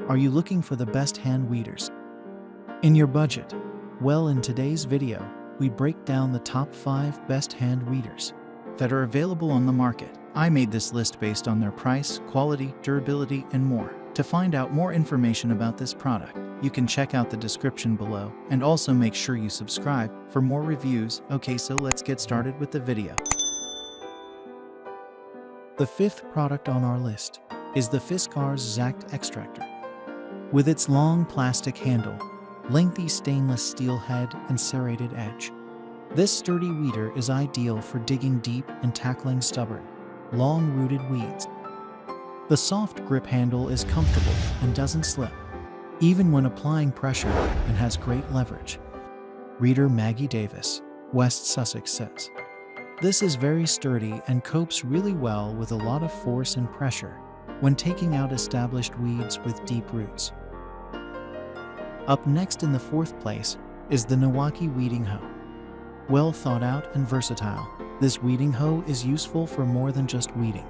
Are you looking for the best hand weeders in your budget? Well, in today's video, we break down the top 5 best hand weeders that are available on the market. I made this list based on their price, quality, durability, and more. To find out more information about this product, you can check out the description below, and also make sure you subscribe for more reviews. Okay, so let's get started with the video. The 5th product on our list is the Fiskars Xact Extractor. With its long plastic handle, lengthy stainless steel head, and serrated edge, this sturdy weeder is ideal for digging deep and tackling stubborn, long-rooted weeds. The soft grip handle is comfortable and doesn't slip, even when applying pressure, and has great leverage. Reader Maggie Davis, West Sussex says, "This is very sturdy and copes really well with a lot of force and pressure when taking out established weeds with deep roots." Up next in the 4th place is the Niwaki Weeding Hoe. Well thought out and versatile, this weeding hoe is useful for more than just weeding.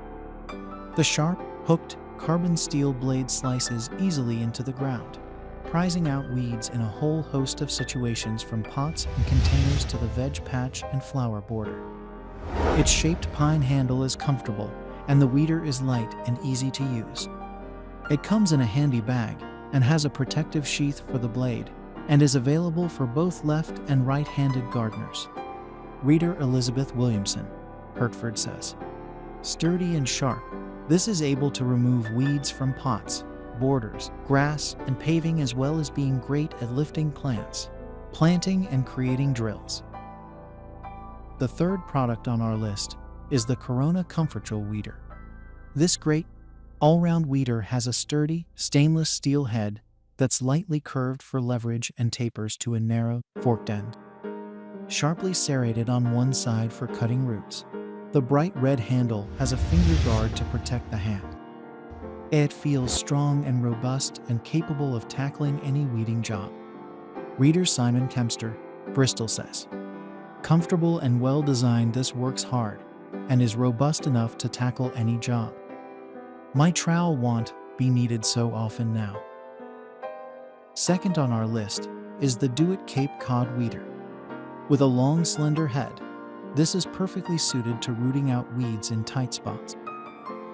The sharp, hooked, carbon steel blade slices easily into the ground, prizing out weeds in a whole host of situations, from pots and containers to the veg patch and flower border. Its shaped pine handle is comfortable, and the weeder is light and easy to use. It comes in a handy bag and has a protective sheath for the blade, and is available for both left and right-handed gardeners. Reader Elizabeth Williamson, Hertford says, "Sturdy and sharp, this is able to remove weeds from pots, borders, grass, and paving, as well as being great at lifting plants, planting, and creating drills." The 3rd product on our list is the Corona ComfortGel weeder. This great all-round weeder has a sturdy, stainless steel head that's lightly curved for leverage and tapers to a narrow, forked end. Sharply serrated on one side for cutting roots, the bright red handle has a finger guard to protect the hand. It feels strong and robust and capable of tackling any weeding job. Reader Simon Kempster, Bristol says, "Comfortable and well-designed, this works hard and is robust enough to tackle any job. My trowel won't be needed so often now." 2nd on our list is the DeWit Cape Cod weeder. With a long, slender head, this is perfectly suited to rooting out weeds in tight spots.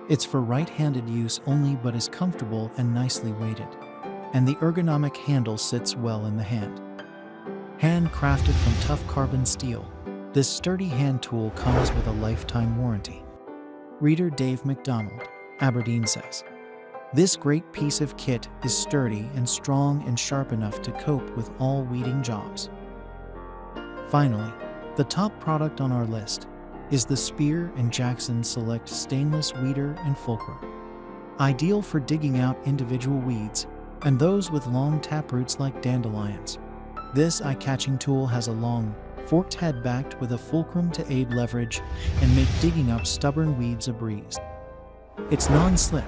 It's for right-handed use only, but is comfortable and nicely weighted, and the ergonomic handle sits well in the hand. Handcrafted from tough carbon steel, this sturdy hand tool comes with a lifetime warranty. Reader Dave McDonald, Aberdeen says, "This great piece of kit is sturdy and strong and sharp enough to cope with all weeding jobs." Finally, the top product on our list is the Spear & Jackson Select Stainless Weeder and Fulcrum. Ideal for digging out individual weeds and those with long taproots like dandelions. This eye-catching tool has a long, forked head backed with a fulcrum to aid leverage and make digging up stubborn weeds a breeze. Its non-slip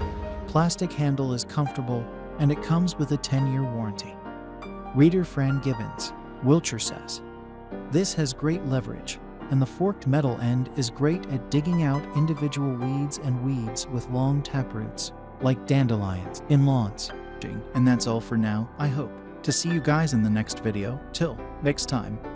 plastic handle is comfortable, and it comes with a 10-year warranty. Reader Fran Gibbons, Wiltshire says, "This has great leverage, and the forked metal end is great at digging out individual weeds and weeds with long taproots, like dandelions, in lawns." And that's all for now. I hope to see you guys in the next video. Till next time.